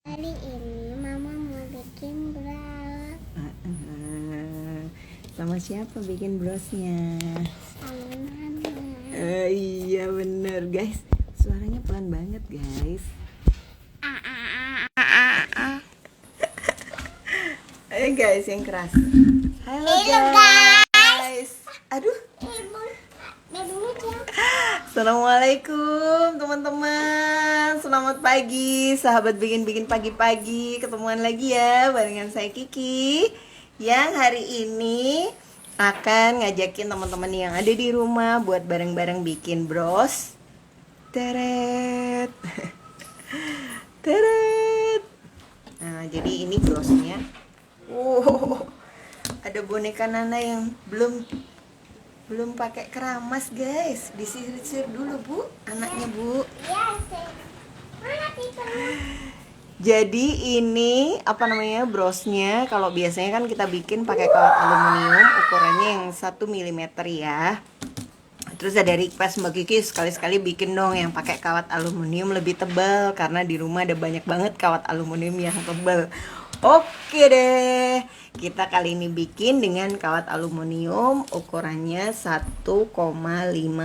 Hari ini Mama mau bikin bros Sama siapa bikin brosnya? sama Mama. Iya bener guys. Suaranya pelan banget guys. Ayo guys yang keras. Halo guys. Aduh. Assalamualaikum teman-teman. Selamat pagi sahabat bikin-bikin pagi-pagi. Ketemuan lagi ya barengan saya Kiki, yang hari ini akan ngajakin teman-teman yang ada di rumah buat bareng-bareng bikin bros. Teret. Teret. Nah, jadi ini brosnya. Ada boneka Nana yang belum pakai keramas guys. Disisir dulu bu, anaknya bu. Jadi ini apa namanya brosnya. Kalau biasanya kan kita bikin pakai kawat aluminium, ukurannya yang 1 mm ya. Terus ada request Mbak Kiki, sekali-sekali bikin dong yang pakai kawat aluminium lebih tebal, karena di rumah ada banyak banget kawat aluminium yang tebal. Oke deh, kita kali ini bikin dengan kawat aluminium ukurannya 1,5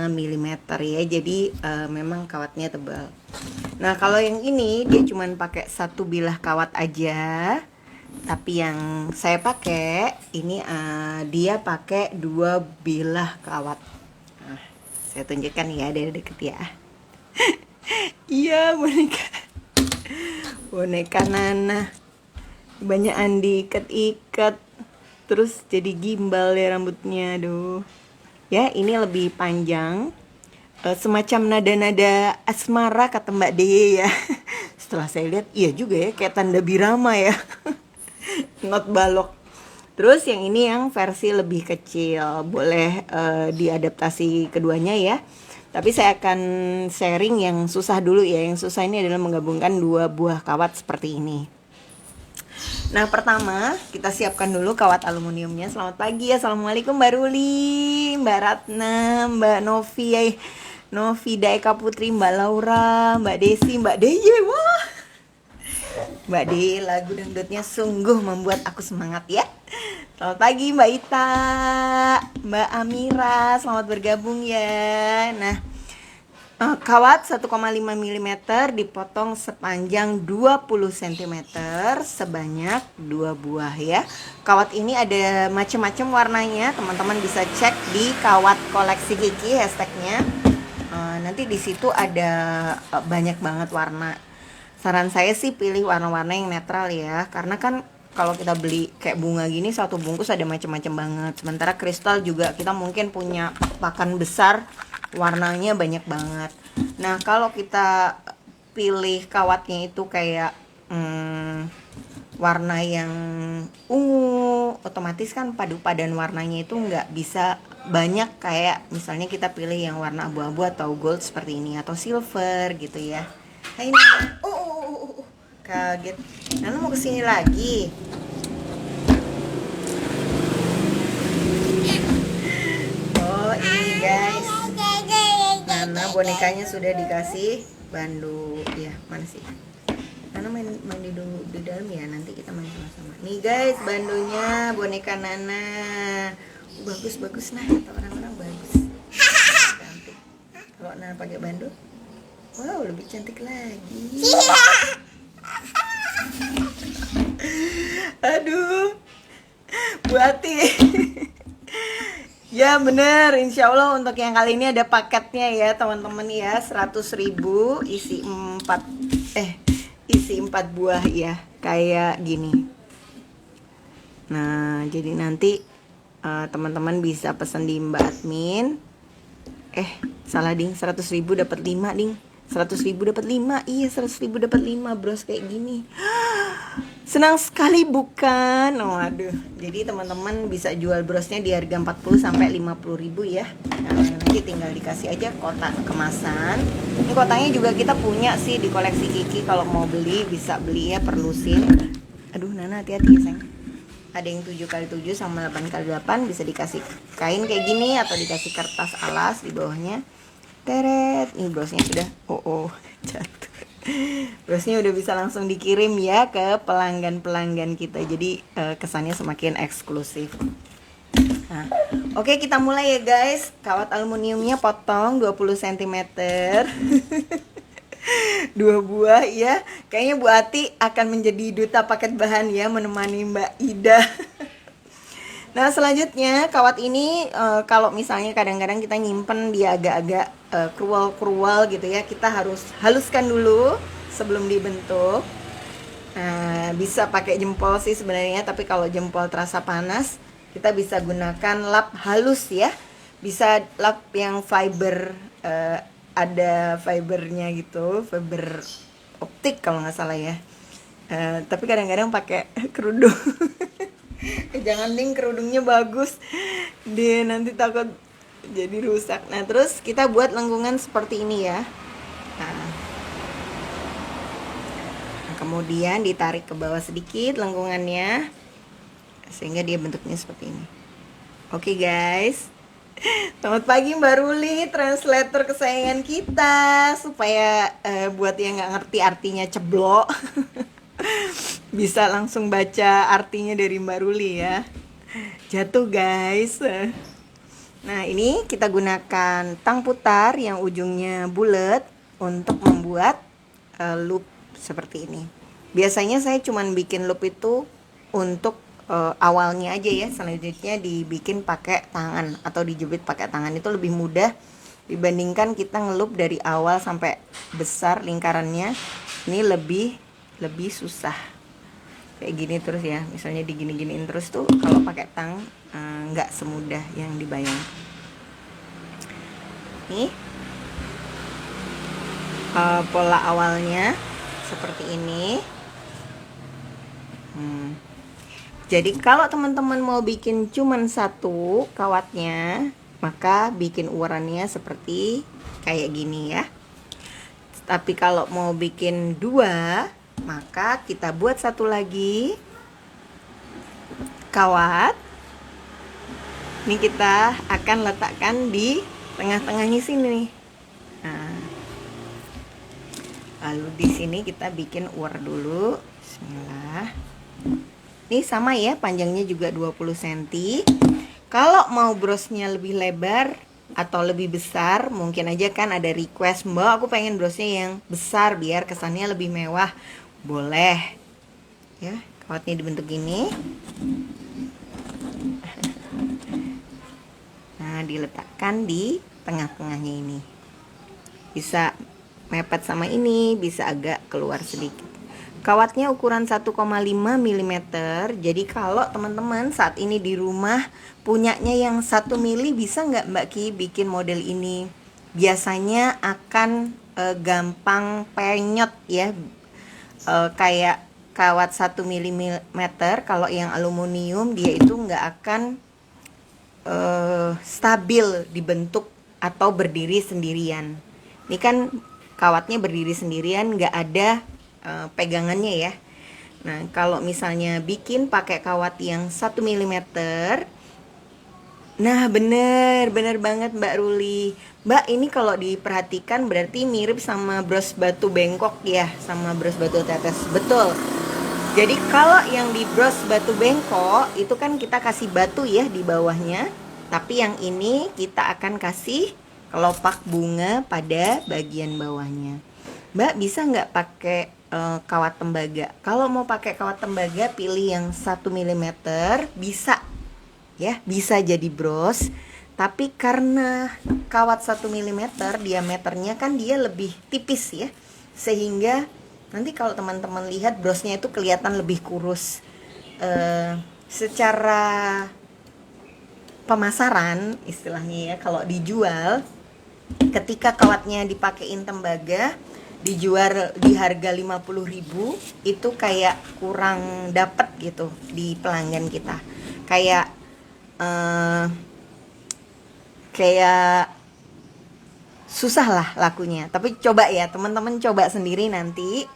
mm ya. Jadi memang kawatnya tebal. Nah kalau yang ini dia cuman pakai satu bilah kawat aja. Tapi yang saya pakai ini dia pakai 2 bilah kawat. Nah, saya tunjukkan ya dari deket ya. Iya boneka Nana. Banyakan diikat-ikat, terus jadi gimbal ya rambutnya. Aduh ya, ini lebih panjang, semacam nada-nada asmara kata Mbak Deye ya. Setelah saya lihat iya juga ya, kayak tanda birama ya. Not balok. Terus yang ini yang versi lebih kecil, boleh diadaptasi keduanya ya. Tapi saya akan sharing yang susah dulu ya. Yang susah ini adalah menggabungkan 2 buah kawat seperti ini. Nah pertama kita siapkan dulu kawat aluminiumnya. Selamat pagi ya, assalamualaikum Mbak Ruli, Mbak Ratna, Mbak Novi, Novida Eka Putri, Mbak Laura, Mbak Desi, Mbak Deye. Wah, Mbak Deye lagu dangdutnya sungguh membuat aku semangat ya. Selamat pagi Mbak Ita, Mbak Amira, selamat bergabung ya. Nah kawat 1,5 mm dipotong sepanjang 20 cm sebanyak 2 buah ya. Kawat ini ada macam-macam warnanya, teman-teman bisa cek di kawat koleksi Kiki hashtagnya. Nanti di situ ada banyak banget warna. Saran saya sih pilih warna-warna yang netral ya, karena kan kalau kita beli kayak bunga gini satu bungkus ada macam-macam banget. Sementara kristal juga kita mungkin punya pakan besar, warnanya banyak banget. Nah kalau kita pilih kawatnya itu kayak warna yang ungu, otomatis kan padu-padan warnanya itu nggak bisa banyak kayak misalnya kita pilih yang warna abu-abu atau gold seperti ini, atau silver gitu ya. Hai Nana, kaget. Nana mau kesini lagi. Oh ini guys, Nana bonekanya sudah dikasih bandu ya. Mana sih? Nana mandi dulu di dalam ya, nanti kita main sama-sama. Nih guys, bandunya boneka Nana. Bagus nah, kata orang-orang bagus. Cantik. Kalau Nana pakai bandu, wow lebih cantik lagi. Aduh, Bu Ati. Ya bener, insya Allah untuk yang kali ini ada paketnya ya teman-teman ya, 100.000 isi 4 buah ya, kayak gini. Nah jadi nanti teman-teman bisa pesan di Mbak Admin. Salah ding, 100.000 dapat 5 ding. 100.000 dapat 5. Iya, 100.000 dapat 5 bros kayak gini. Senang sekali bukan? Oh aduh. Jadi teman-teman bisa jual brosnya di harga 40 sampai 50.000 ya. Nah, nanti tinggal dikasih aja kotak kemasan. Ini kotaknya juga kita punya sih di koleksi Kiki. Kalau mau beli bisa beli ya, perlu SIM. Aduh Nana hati-hati ya sayang. Ada yang 7x7 sama 8x8, bisa dikasih kain kayak gini atau dikasih kertas alas di bawahnya. Teret, ini brosnya sudah jatuh. Brosnya udah bisa langsung dikirim ya ke pelanggan-pelanggan kita. Jadi kesannya semakin eksklusif. Nah, oke, kita mulai ya guys. Kawat aluminiumnya potong 20 cm. 2 buah ya. Kayaknya Bu Ati akan menjadi duta paket bahan ya, menemani Mbak Ida. Nah, selanjutnya kawat ini kalau misalnya kadang-kadang kita nyimpen dia agak-agak krual-krual gitu ya, kita harus haluskan dulu sebelum dibentuk. Nah, bisa pakai jempol sih sebenarnya, tapi kalau jempol terasa panas, kita bisa gunakan lap halus ya. Bisa lap yang fiber, ada fibernya gitu, fiber optik kalau nggak salah ya. Tapi kadang-kadang pakai kerudung. Jangan ding, kerudungnya bagus dia nanti takut jadi rusak. Nah, terus kita buat lengkungan seperti ini ya. Nah, kemudian ditarik ke bawah sedikit lengkungannya sehingga dia bentuknya seperti ini. Oke guys, selamat pagi Mbak Ruli, translator kesayangan kita, supaya buat yang nggak ngerti artinya ceblok bisa langsung baca artinya dari Mbak Ruli ya. Jatuh guys. Nah, ini kita gunakan tang putar yang ujungnya bulat untuk membuat loop seperti ini. Biasanya saya cuman bikin loop itu untuk awalnya aja ya. Selanjutnya dibikin pakai tangan atau dijepit pakai tangan, itu lebih mudah dibandingkan kita ngeloop dari awal sampai besar lingkarannya. Ini lebih susah kayak gini terus ya, misalnya digini-giniin terus tuh kalau pakai tang nggak semudah yang dibayang. Nih pola awalnya seperti ini. Jadi kalau teman-teman mau bikin cuman satu kawatnya, maka bikin urannya seperti kayak gini ya. Tapi kalau mau bikin 2, maka kita buat satu lagi kawat. Ini kita akan letakkan di tengah-tengahnya sini nih. Nah, lalu di sini kita bikin ur dulu. Bismillah. Ini sama ya, panjangnya juga 20 cm. Kalau mau brosnya lebih lebar atau lebih besar, mungkin aja kan ada request, Mbak aku pengen brosnya yang besar biar kesannya lebih mewah. Boleh ya, kawatnya dibentuk gini. Nah, diletakkan di tengah-tengahnya ini. Bisa mepet sama ini, bisa agak keluar sedikit. Kawatnya ukuran 1,5 mm. Jadi kalau teman-teman saat ini di rumah punyanya yang 1 mili, bisa nggak Mbak Ki bikin model ini? Biasanya akan gampang penyot ya. Kayak kawat 1 mm, kalau yang aluminium dia itu nggak akan stabil dibentuk atau berdiri sendirian. Ini kan kawatnya berdiri sendirian, nggak ada pegangannya ya. Nah, kalau misalnya bikin pakai kawat yang 1 mm, nah bener banget Mbak Ruli. Mbak, ini kalau diperhatikan berarti mirip sama bros batu bengkok ya, sama bros batu tetes. Betul. Jadi kalau yang di bros batu bengkok itu kan kita kasih batu ya di bawahnya, tapi yang ini kita akan kasih kelopak bunga pada bagian bawahnya. Mbak, bisa nggak pakai kawat tembaga? Kalau mau pakai kawat tembaga, pilih yang 1 mm, bisa ya, bisa jadi bros. Tapi karena kawat 1 mm diameternya kan dia lebih tipis ya, sehingga nanti kalau teman-teman lihat brosnya itu kelihatan lebih kurus. Secara pemasaran istilahnya ya, kalau dijual, ketika kawatnya dipakein tembaga dijual di harga 50.000, itu kayak kurang dapet gitu di pelanggan kita. Kayak susah lah lakunya. Tapi coba ya teman-teman, coba sendiri nanti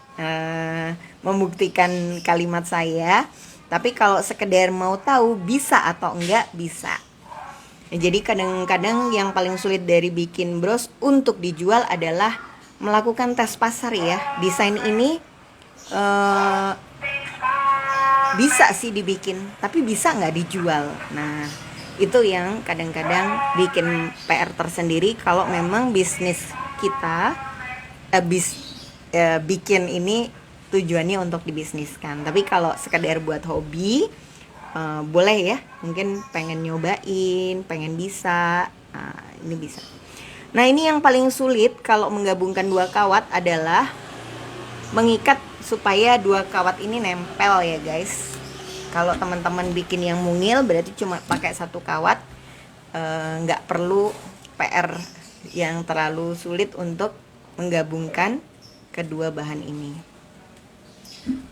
membuktikan kalimat saya. Tapi kalau sekedar mau tahu bisa atau enggak, bisa. Jadi kadang-kadang yang paling sulit dari bikin bros untuk dijual adalah melakukan tes pasar ya. Desain ini bisa sih dibikin, tapi bisa nggak dijual. Nah, itu yang kadang-kadang bikin PR tersendiri kalau memang bisnis kita bikin ini tujuannya untuk dibisniskan. Tapi kalau sekedar buat hobi, boleh ya. Mungkin pengen nyobain, pengen bisa, ini bisa. Nah, ini yang paling sulit kalau menggabungkan dua kawat adalah mengikat supaya dua kawat ini nempel ya guys. Kalau teman-teman bikin yang mungil berarti cuma pakai satu kawat, nggak perlu PR yang terlalu sulit untuk menggabungkan kedua bahan ini.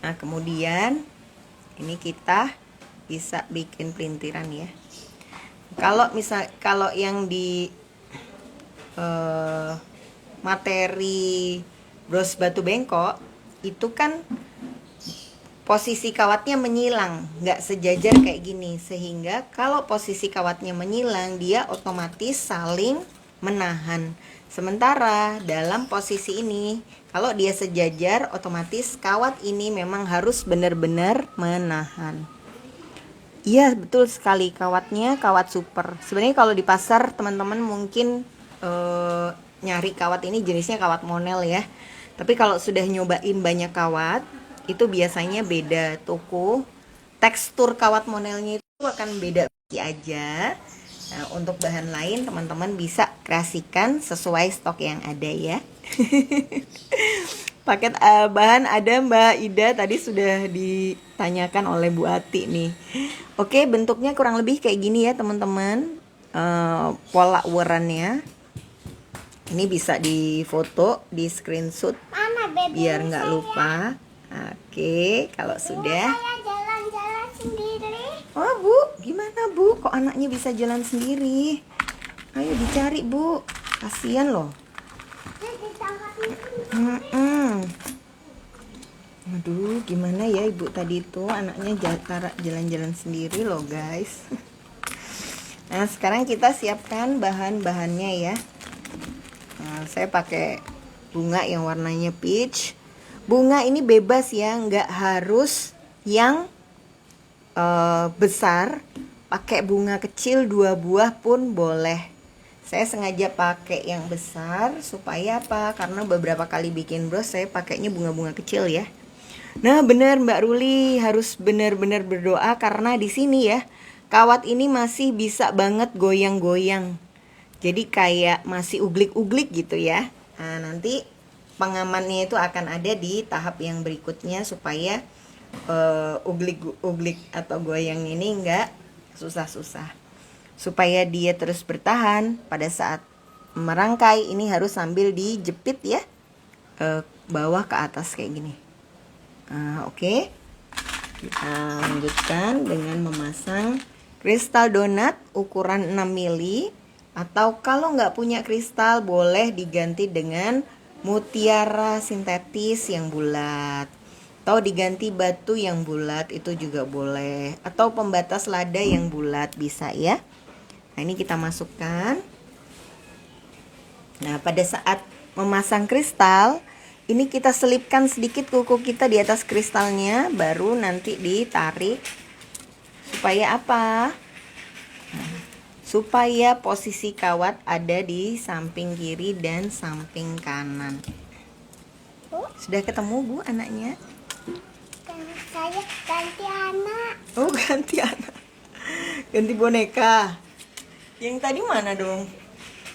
Nah, kemudian ini kita bisa bikin pelintiran ya. Kalau yang di materi bros batu bengkok itu kan posisi kawatnya menyilang, nggak sejajar kayak gini, sehingga kalau posisi kawatnya menyilang dia otomatis saling menahan. Sementara dalam posisi ini kalau dia sejajar, otomatis kawat ini memang harus benar-benar menahan. Iya betul sekali, kawatnya kawat super. Sebenarnya kalau di pasar teman-teman mungkin nyari kawat ini jenisnya kawat monel ya. Tapi kalau sudah nyobain banyak kawat, itu biasanya beda toko. Tekstur kawat monelnya itu akan beda aja. Nah, untuk bahan lain teman-teman bisa kreasikan sesuai stok yang ada ya. Paket bahan ada Mbak Ida, tadi sudah ditanyakan oleh Bu Ati nih. Oke, bentuknya kurang lebih kayak gini ya teman-teman. Pola urannya. Ini bisa difoto, di screenshot biar nggak lupa. Oke, kalau sudah. Saya jalan-jalan sendiri. Oh Bu, gimana Bu? Kok anaknya bisa jalan sendiri? Ayo dicari Bu, kasihan loh. Aduh, gimana ya Ibu tadi itu anaknya jalan-jalan sendiri loh guys. Nah, sekarang kita siapkan bahan-bahannya ya. Nah, saya pakai bunga yang warnanya peach. Bunga ini bebas ya, nggak harus yang besar. Pakai bunga kecil 2 buah pun boleh. Saya sengaja pakai yang besar supaya apa? Karena beberapa kali bikin bros saya pakainya bunga-bunga kecil ya. Nah benar Mbak Ruli, harus benar-benar berdoa karena di sini ya kawat ini masih bisa banget goyang-goyang. Jadi kayak masih uglik-uglik gitu ya. Nah nanti pengamannya itu akan ada di tahap yang berikutnya supaya uglik-uglik atau goyang ini enggak susah-susah. Supaya dia terus bertahan pada saat merangkai ini harus sambil dijepit ya, bawah ke atas kayak gini. Oke. Kita lanjutkan dengan memasang kristal donat ukuran 6 mili. Atau kalau nggak punya kristal boleh diganti dengan mutiara sintetis yang bulat. Atau diganti batu yang bulat itu juga boleh. Atau pembatas lada yang bulat bisa ya. Nah ini kita masukkan. Nah pada saat memasang kristal, ini kita selipkan sedikit kuku kita di atas kristalnya. Baru nanti ditarik. Supaya apa? Supaya posisi kawat ada di samping kiri dan samping kanan. Sudah ketemu Bu anaknya? Saya ganti anak. Oh ganti anak. Ganti boneka. Yang tadi mana dong?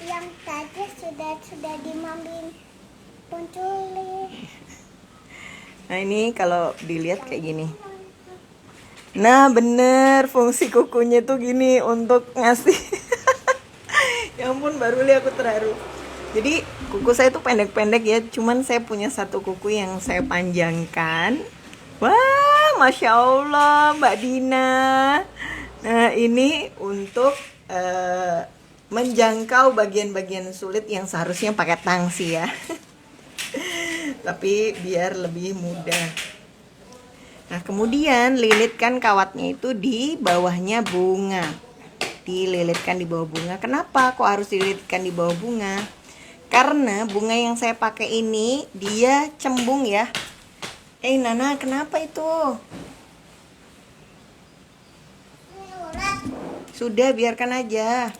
Yang tadi sudah dimambil penculik. Nah ini kalau dilihat kayak gini. Nah bener, fungsi kukunya tuh gini untuk ngasih. Ya ampun baru lihat aku terharu. Jadi kuku saya tuh pendek-pendek ya. Cuman saya punya satu kuku yang saya panjangkan. Wah Masya Allah Mbak Dina. Nah ini untuk menjangkau bagian-bagian sulit yang seharusnya pakai tangsi ya. Tapi biar lebih mudah. Nah kemudian lilitkan kawatnya itu di bawahnya bunga. Dililitkan di bawah bunga. Kenapa kok harus dililitkan di bawah bunga? Karena bunga yang saya pakai ini dia cembung ya. Nana, kenapa itu? Sudah, biarkan aja.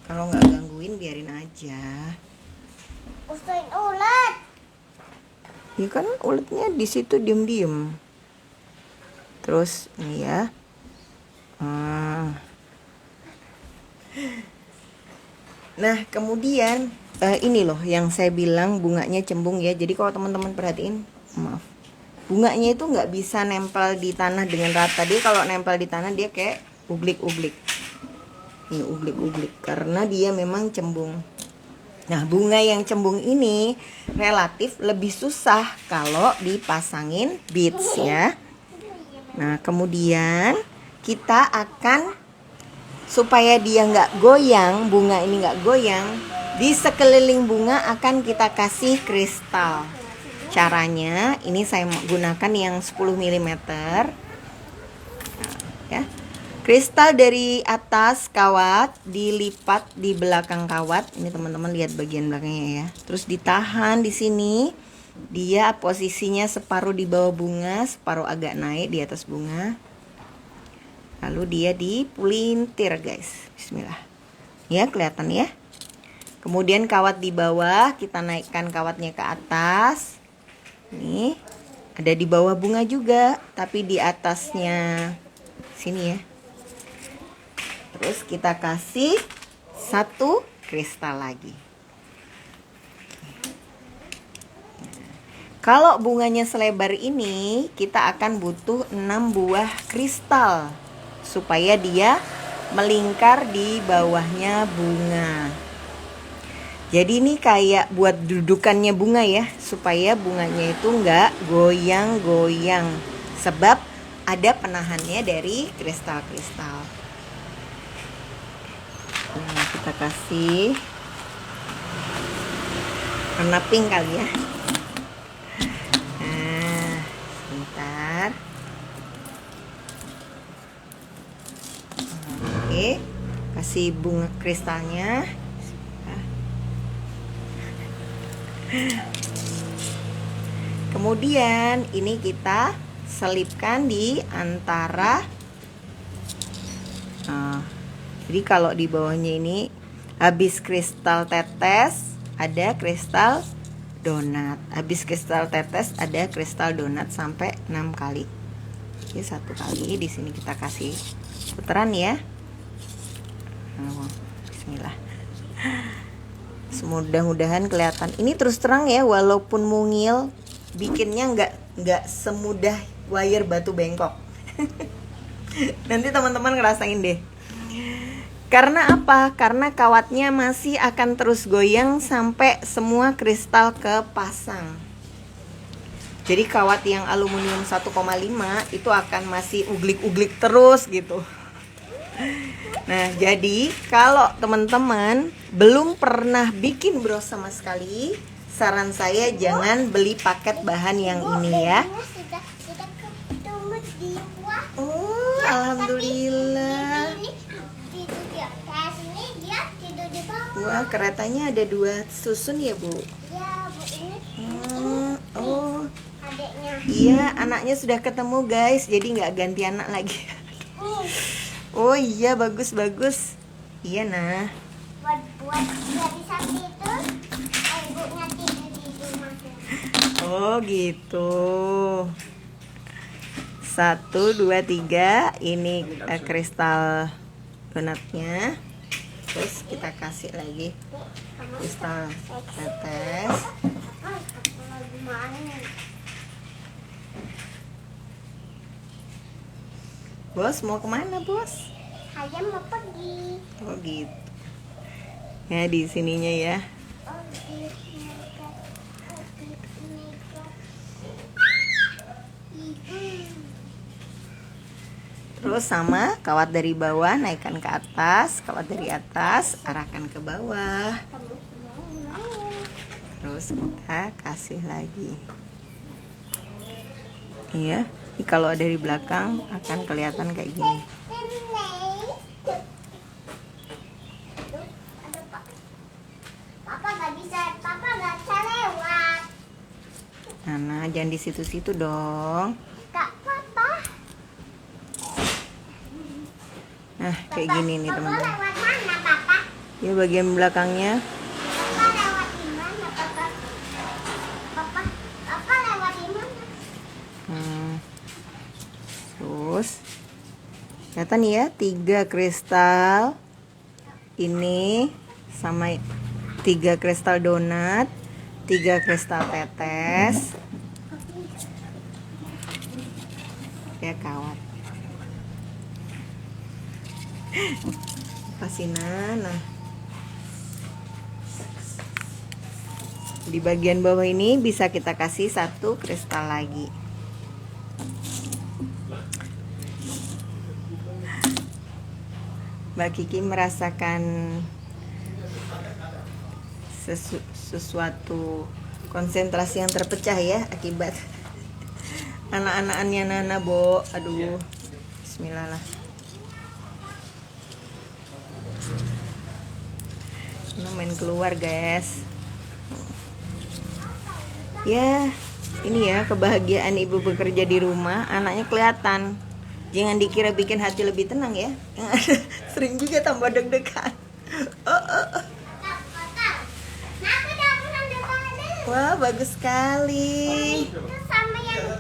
Kalau nggak gangguin, biarin aja. Usain ulat. Ya kan uletnya di situ diem-diem. Terus ini ya. Nah, kemudian ini loh yang saya bilang bunganya cembung ya. Jadi kalau teman-teman perhatiin, maaf, bunganya itu nggak bisa nempel di tanah dengan rata. Dia kalau nempel di tanah dia kayak uglik-uglik. Ini uglik-uglik karena dia memang cembung. Nah, bunga yang cembung ini relatif lebih susah kalau dipasangin beads ya. Nah, kemudian kita akan supaya dia nggak goyang, bunga ini nggak goyang, di sekeliling bunga akan kita kasih kristal. Caranya, ini saya gunakan yang 10 mm. Nah, ya. Kristal dari atas kawat dilipat di belakang kawat. Ini teman-teman lihat bagian belakangnya ya. Terus ditahan di sini. Dia posisinya separuh di bawah bunga, separuh agak naik di atas bunga. Lalu dia dipulintir guys. Bismillah. Ya, kelihatan ya. Kemudian kawat di bawah, kita naikkan kawatnya ke atas. Nih, ada di bawah bunga juga, tapi di atasnya sini ya. Terus kita kasih satu kristal lagi. Kalau bunganya selebar ini, kita akan butuh 6 buah kristal supaya dia melingkar di bawahnya bunga. Jadi ini kayak buat dudukannya bunga ya, supaya bunganya itu nggak goyang-goyang. Sebab ada penahannya dari kristal-kristal. Nah, kita kasih warna pink kali ya. Nah, sebentar. Oke, kasih bunga kristalnya. Kemudian ini kita selipkan di antara. Jadi kalau di bawahnya ini habis kristal tetes ada kristal donat. Habis kristal tetes ada kristal donat sampai 6 kali. Jadi 1 kali di sini kita kasih putaran ya. Bismillah. Mudah-mudahan kelihatan. Ini terus terang ya, walaupun mungil, bikinnya nggak semudah wire batu bengkok. Nanti teman-teman ngerasain deh. Karena apa? Karena kawatnya masih akan terus goyang sampai semua kristal kepasang. Jadi kawat yang aluminium 1,5 itu akan masih uglik-uglik terus gitu. Nah, jadi kalau teman-teman belum pernah bikin bros sama sekali, saran saya jangan beli paket bahan yang ini ya. Oh, alhamdulillah. Wah, keretanya ada 2 susun ya, Bu? Ya, Bu, ini. Oh. Adiknya. Iya, anaknya sudah ketemu, guys. Jadi nggak ganti anak lagi. Oh iya, bagus-bagus. Iya, nah. Buat dari sapi itu, ibunya tidur di rumah. Oh, gitu. 1, 2, 3. Ini kristal donatnya. Terus kita kasih lagi kristal tetes. Bos, mau kemana, Bos? Saya mau pergi. Oh, gitu. Ya, di sininya ya. Terus sama kawat dari bawah naikkan ke atas, kawat dari atas arahkan ke bawah. Terus kita kasih lagi. Iya, ini kalau dari belakang akan kelihatan kayak gini. jangan di situ-situ dong. Kak, papa. Nah, kayak gini nih Papa teman-teman. lewat mana, papa? Ya bagian belakangnya. Papa lewat di mana, papa? Papa lewat di mana? Terus kelihatan ya 3 kristal ini sama 3 kristal donat, 3 kristal tetes. Ya kawat. Pasinan. Nah, di bagian bawah ini bisa kita kasih 1 kristal lagi. Mbak Kiki merasakan sesuatu konsentrasi yang terpecah ya akibat anak-anakannya Nana, Bo. Aduh, bismillah lah. Nah, main keluar guys. Ya, ini ya kebahagiaan ibu bekerja di rumah, anaknya kelihatan. Jangan dikira bikin hati lebih tenang ya. Sering juga tambah deg-degan. Wah, bagus sekali. Itu sama yang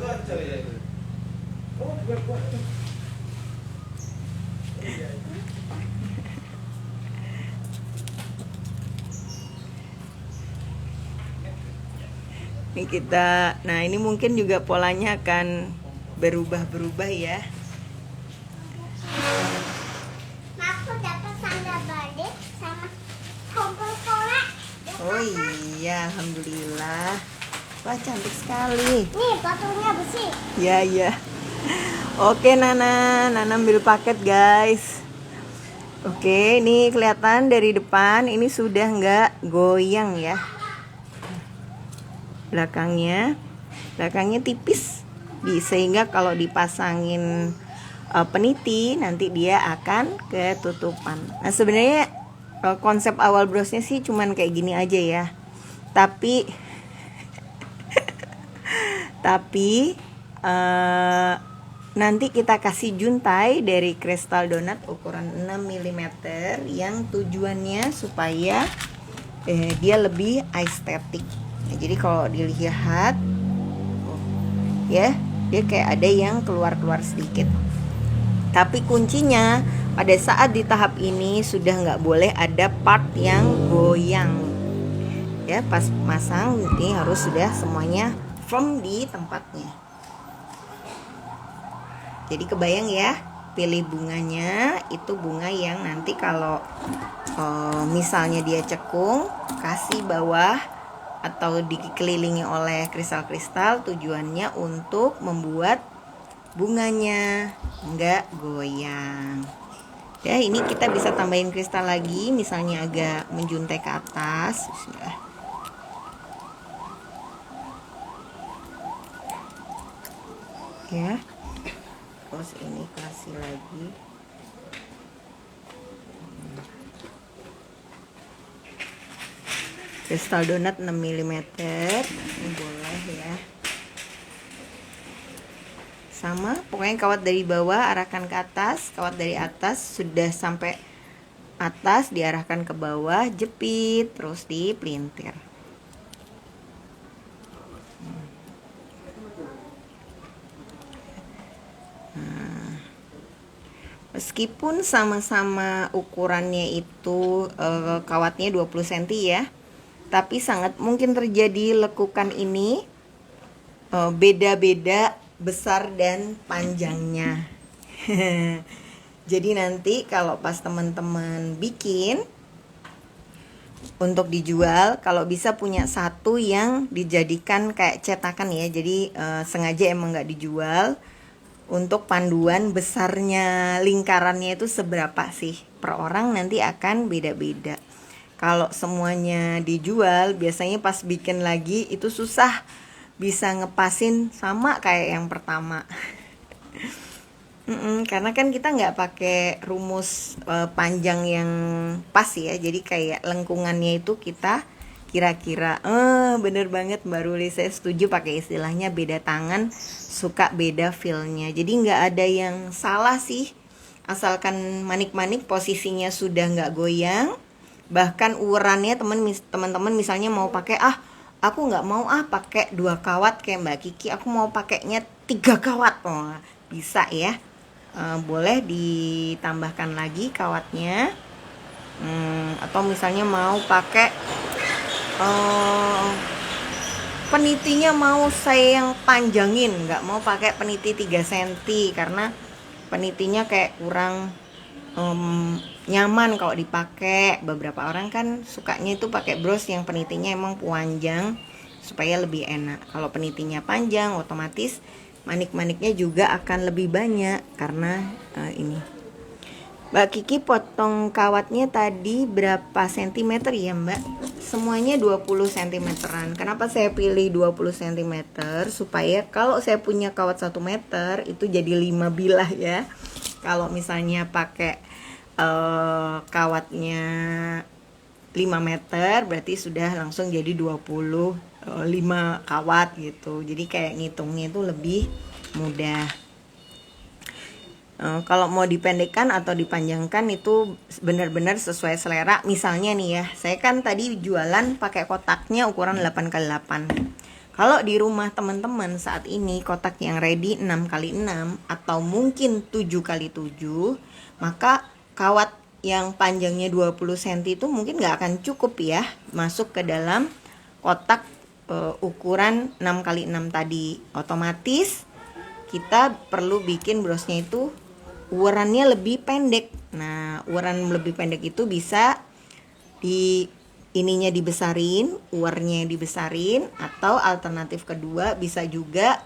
Ini kita, nah ini mungkin juga polanya akan berubah-berubah ya. aku dapat sandal balik sama kompor kolak. Oh iya, alhamdulillah. Wah, cantik sekali. Nih, batunya besi. Ya, ya. Oke, Nana ambil paket, guys. Oke, ini kelihatan dari depan ini sudah nggak goyang ya. Belakangnya tipis, sehingga kalau dipasangin peniti nanti dia akan ketutupan. Nah, sebenarnya konsep awal brosnya sih cuman kayak gini aja ya. Tapi nanti kita kasih juntai dari kristal donat ukuran 6 mm yang tujuannya supaya dia lebih estetik. Nah, jadi kalau dilihat ya, dia kayak ada yang keluar-keluar sedikit. Tapi kuncinya pada saat di tahap ini sudah nggak boleh ada part yang goyang. Ya, pas masang ini harus sudah semuanya firm di tempatnya. Jadi kebayang ya, pilih bunganya itu bunga yang nanti kalau misalnya dia cekung, kasih bawah atau dikelilingi oleh kristal-kristal, tujuannya untuk membuat bunganya nggak goyang. Ya, ini kita bisa tambahin kristal lagi, misalnya agak menjuntai ke atas. Bismillah. Ya, terus ini kasih lagi. Kristal donat 6 mm. Ini boleh ya. Sama, pokoknya kawat dari bawah arahkan ke atas, kawat dari atas sudah sampai atas diarahkan ke bawah, jepit, terus dipelintir. Meskipun sama-sama ukurannya itu kawatnya 20 cm ya, tapi sangat mungkin terjadi lekukan ini beda-beda besar dan panjangnya. Jadi nanti kalau pas teman-teman bikin untuk dijual, kalau bisa punya satu yang dijadikan kayak cetakan ya. Jadi sengaja emang nggak dijual untuk panduan besarnya lingkarannya itu seberapa sih per orang, nanti akan beda-beda. Kalau semuanya dijual, biasanya pas bikin lagi itu susah bisa ngepasin sama kayak yang pertama. Karena kan kita nggak pakai rumus panjang yang pas ya, jadi kayak lengkungannya itu kita kira-kira. Bener banget Mbak Ruli, saya setuju pakai istilahnya beda tangan suka beda feelnya. Jadi nggak ada yang salah sih, asalkan manik-manik posisinya sudah nggak goyang. Bahkan ukurannya teman-teman misalnya mau pakai aku nggak mau pakai 2 kawat kayak Mbak Kiki, aku mau pakainya 3 kawat. Bisa ya. Boleh ditambahkan lagi kawatnya. Atau misalnya mau pakai penitinya mau saya yang panjangin, nggak mau pakai peniti 3 cm karena penitinya kayak kurang nyaman kalau dipakai. Beberapa orang kan sukanya itu pakai bros yang penitinya emang panjang supaya lebih enak. Kalau penitinya panjang otomatis manik-maniknya juga akan lebih banyak karena ini. Mbak Kiki potong kawatnya tadi berapa sentimeter ya Mbak? Semuanya 20 cm-an. Kenapa saya pilih 20 cm? Supaya kalau saya punya kawat 1 meter itu jadi 5 bilah ya. Kalau misalnya pakai kawatnya 5 meter berarti sudah langsung jadi 25 kawat gitu. Jadi kayak ngitungnya itu lebih mudah. Kalau mau dipendekkan atau dipanjangkan itu benar-benar sesuai selera. Misalnya nih ya, saya kan tadi jualan pakai kotaknya ukuran 8x8. Kalau di rumah teman-teman saat ini kotak yang ready 6x6 atau mungkin 7x7, maka kawat yang panjangnya 20 cm itu mungkin nggak akan cukup ya masuk ke dalam kotak ukuran 6x6 tadi. Otomatis kita perlu bikin brosnya itu ukurannya lebih pendek. Nah, ukuran lebih pendek itu bisa ininya dibesarin, uarnya dibesarin, atau alternatif kedua bisa juga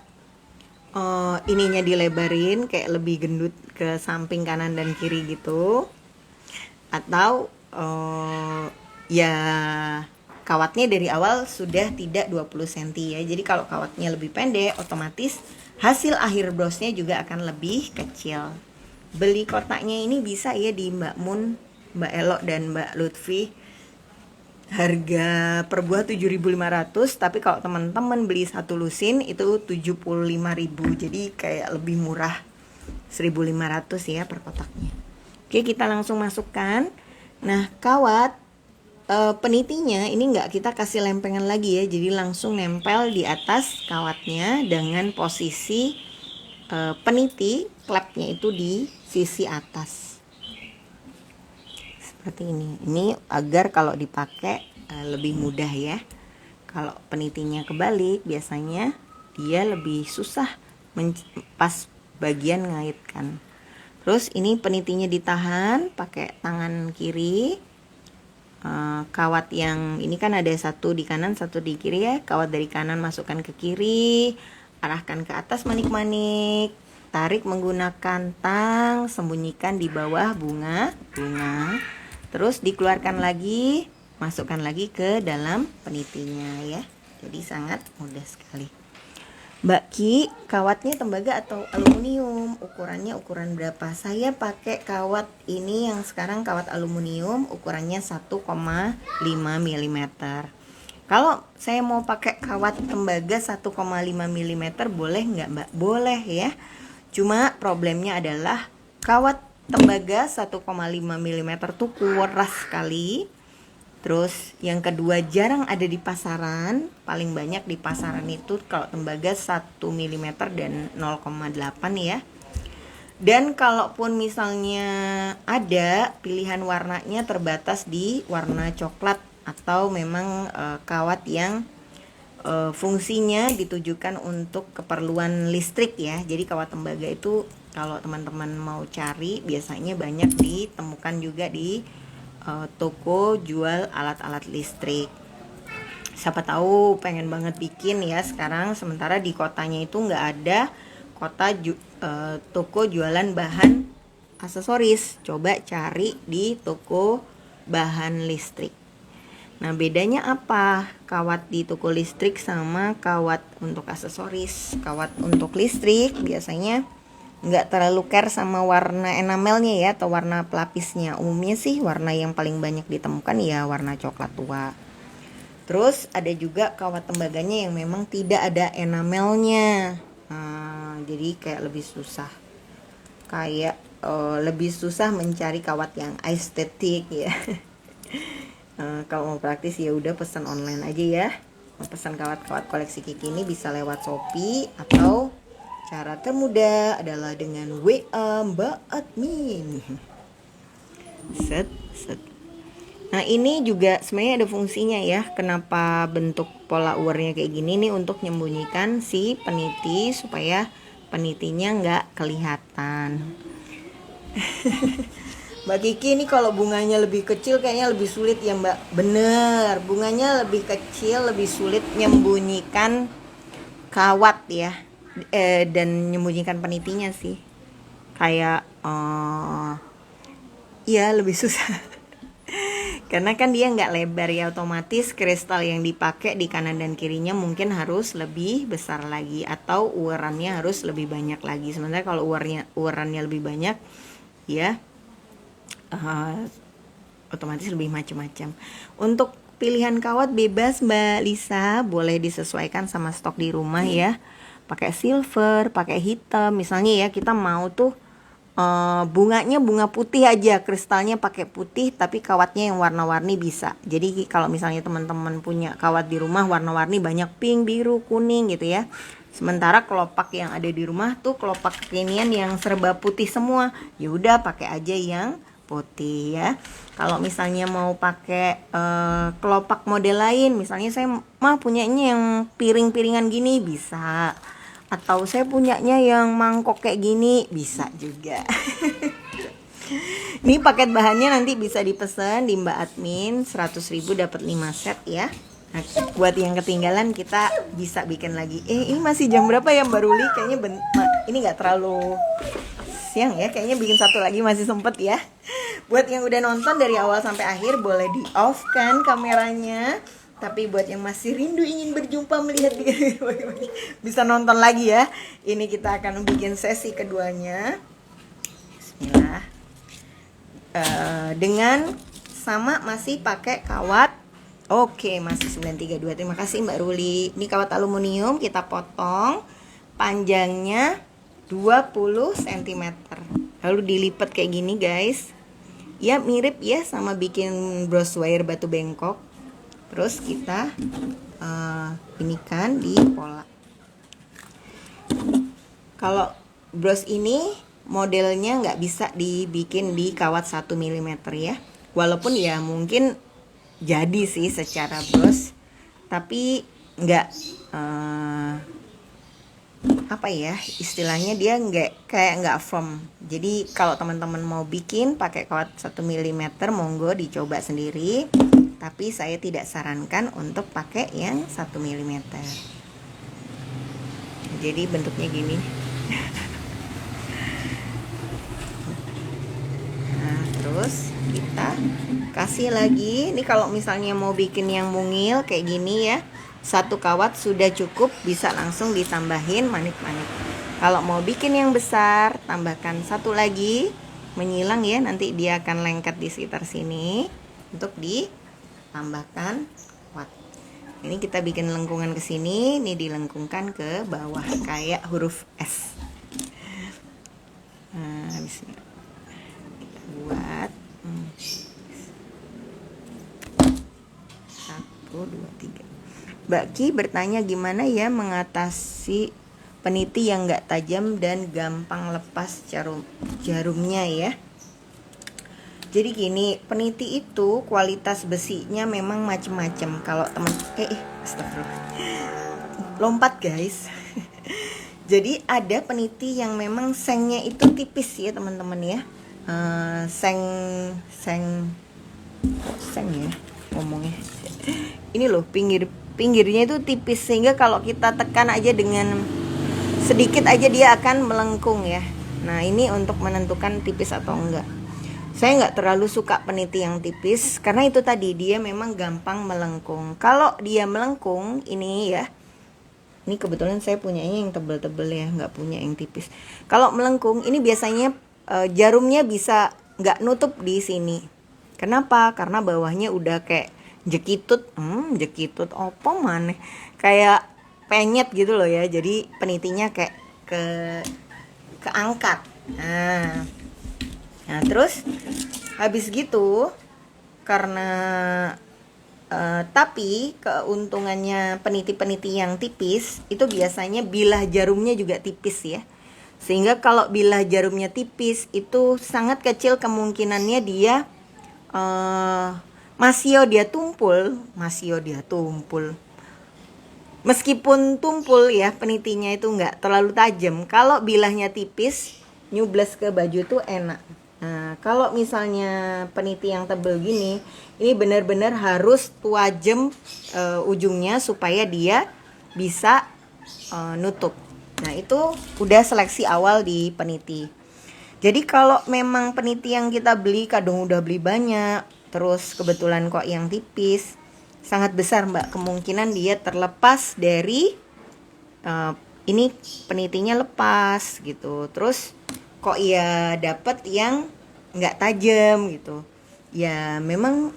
ininya dilebarin kayak lebih gendut ke samping kanan dan kiri gitu. Atau ya kawatnya dari awal sudah tidak 20 cm ya. Jadi kalau kawatnya lebih pendek otomatis hasil akhir brosnya juga akan lebih kecil. Beli kotaknya ini bisa ya di Mbak Mun, Mbak Elok dan Mbak Lutfi. Harga per buah 7.500, tapi kalau teman-teman beli 1 lusin itu 75.000. Jadi kayak lebih murah, 1.500 ya per kotaknya. Oke, kita langsung masukkan. Nah, kawat penitinya ini nggak kita kasih lempengan lagi ya, jadi langsung nempel di atas kawatnya dengan posisi peniti klepnya itu di sisi atas seperti ini. Ini agar kalau dipakai lebih mudah ya. Kalau penitinya kebalik biasanya dia lebih susah pas bagian ngaitkan. Terus ini penitinya ditahan pakai tangan kiri. Kawat yang ini kan ada satu di kanan satu di kiri ya. Kawat dari kanan masukkan ke kiri, arahkan ke atas manik-manik, tarik menggunakan tang, sembunyikan di bawah bunga, terus dikeluarkan lagi, masukkan lagi ke dalam penitinya ya. Jadi sangat mudah sekali. Mbak Ki, kawatnya tembaga atau aluminium? Ukurannya ukuran berapa? Saya pakai kawat ini yang sekarang kawat aluminium, ukurannya 1,5 mm. Kalau saya mau pakai kawat tembaga 1,5 mm boleh nggak Mbak? Boleh ya. Cuma problemnya adalah kawat tembaga 1,5 mm tuh kuras sekali. Terus yang kedua jarang ada di pasaran. Paling banyak di pasaran itu kalau tembaga 1 mm dan 0,8 ya. Dan kalaupun misalnya ada, pilihan warnanya terbatas di warna coklat atau memang kawat yang fungsinya ditujukan untuk keperluan listrik ya. Jadi kawat tembaga itu kalau teman-teman mau cari biasanya banyak ditemukan juga di toko jual alat-alat listrik. Siapa tahu pengen banget bikin ya sekarang, sementara di kotanya itu nggak ada toko jualan bahan aksesoris. Coba cari di toko bahan listrik. Nah, bedanya apa kawat di toko listrik sama kawat untuk aksesoris? Kawat untuk listrik biasanya nggak terlalu care sama warna enamelnya ya, atau warna pelapisnya. Umumnya sih warna yang paling banyak ditemukan ya warna coklat tua. Terus ada juga kawat tembaganya yang memang tidak ada enamelnya. Nah, jadi kayak lebih susah. Kayak lebih susah mencari kawat yang estetik ya. Kalau mau praktis ya udah pesan online aja ya. Mau pesan kawat-kawat koleksi Kiki ini bisa lewat Shopee, atau cara termudah adalah dengan WA Mbak Admin. Set. Nah ini juga sebenarnya ada fungsinya ya. Kenapa bentuk pola uarnya kayak gini nih, untuk menyembunyikan si peniti supaya penitinya nggak kelihatan. Mbak Kiki ini kalau bunganya lebih kecil kayaknya lebih sulit ya Mbak. Bener, bunganya lebih kecil lebih sulit menyembunyikan kawat ya, dan menyembunyikan penitinya sih. Kayak ya lebih susah. Karena kan dia nggak lebar ya, otomatis kristal yang dipakai di kanan dan kirinya mungkin harus lebih besar lagi, atau uarannya harus lebih banyak lagi. Sementara kalau uarannya lebih banyak ya otomatis lebih macam-macam. Untuk pilihan kawat bebas Mbak Lisa, boleh disesuaikan sama stok di rumah ya. Pakai silver, pakai hitam. Misalnya ya kita mau tuh bunganya bunga putih aja, kristalnya pakai putih, tapi kawatnya yang warna-warni bisa. Jadi kalau misalnya teman-teman punya kawat di rumah warna-warni banyak, pink, biru, kuning gitu ya. Sementara kelopak yang ada di rumah tuh kelopak kekinian yang serba putih semua, ya udah pakai aja yang putih ya. Kalau misalnya mau pakai kelopak model lain, misalnya saya mah punyanya yang piring-piringan gini, bisa. Atau saya punyanya yang mangkok kayak gini, bisa juga. Ini paket bahannya nanti bisa dipesan di Mbak Admin, 100.000 dapat 5 set ya. Nah, buat yang ketinggalan kita bisa bikin lagi. Ini masih jam berapa ya Mbak Ruli? Kayaknya ini nggak terlalu siang ya, kayaknya bikin satu lagi masih sempet ya. Buat yang udah nonton dari awal sampai akhir boleh di off kan kameranya. Tapi buat yang masih rindu ingin berjumpa melihat bisa nonton lagi ya. Ini kita akan bikin sesi keduanya. Bismillah. Dengan sama masih pakai kawat. Oke, masih 932. Terima kasih Mbak Ruli. Ini kawat aluminium kita potong panjangnya 20 cm. Lalu dilipat kayak gini guys. Ya mirip ya sama bikin bros wire batu bengkok. Terus kita inikan di pola. Kalau bros ini modelnya nggak bisa dibikin di kawat 1 mm ya. Walaupun ya mungkin jadi sih secara bros, tapi nggak apa ya istilahnya, dia nggak firm. Jadi kalau teman-teman mau bikin pakai kawat 1 mm monggo dicoba sendiri. Tapi saya tidak sarankan untuk pakai yang 1 mm. Jadi bentuknya gini. Nah, terus kita kasih lagi. Ini kalau misalnya mau bikin yang mungil kayak gini ya, satu kawat sudah cukup, bisa langsung ditambahin manik-manik. Kalau mau bikin yang besar, tambahkan satu lagi, menyilang ya, nanti dia akan lengket di sekitar sini untuk tambahkan kuat. Ini kita bikin lengkungan ke sini, ini dilengkungkan ke bawah kayak huruf S. Nah, bismillah. Kita buat 1, 2, 3. Mbak Ki bertanya gimana ya mengatasi peniti yang nggak tajam dan gampang lepas jarumnya ya. Jadi gini, peniti itu kualitas besinya memang macem-macem. Kalau teman astagfirullah. Lompat guys. Jadi ada peniti yang memang sengnya itu tipis ya teman-teman ya. Seng ya ngomongnya. Ini loh pinggirnya itu tipis, sehingga kalau kita tekan aja dengan sedikit aja dia akan melengkung ya. Nah ini untuk menentukan tipis atau enggak. Saya nggak terlalu suka peniti yang tipis karena itu tadi dia memang gampang melengkung. Kalau dia melengkung ini ya, ini kebetulan saya punyanya yang tebel-tebel ya, nggak punya yang tipis. Kalau melengkung ini biasanya jarumnya bisa nggak nutup di sini. Kenapa? Karena bawahnya udah kayak jekitut apa maneh, kayak penyet gitu loh ya. Jadi penitinya kayak keangkat. Nah terus habis gitu, karena tapi keuntungannya peniti-peniti yang tipis itu biasanya bilah jarumnya juga tipis ya. Sehingga kalau bilah jarumnya tipis itu sangat kecil kemungkinannya dia masio dia tumpul. Meskipun tumpul ya, penitinya itu nggak terlalu tajam. Kalau bilahnya tipis, nyubles ke baju tuh enak. Nah, kalau misalnya peniti yang tebel gini, ini benar-benar harus tuajem ujungnya supaya dia bisa nutup. Nah, itu udah seleksi awal di peniti. Jadi kalau memang peniti yang kita beli kadang udah beli banyak, terus kebetulan kok yang tipis, sangat besar Mbak kemungkinan dia terlepas dari ini penitinya lepas gitu. Terus kok ya dapet yang nggak tajam gitu. Ya memang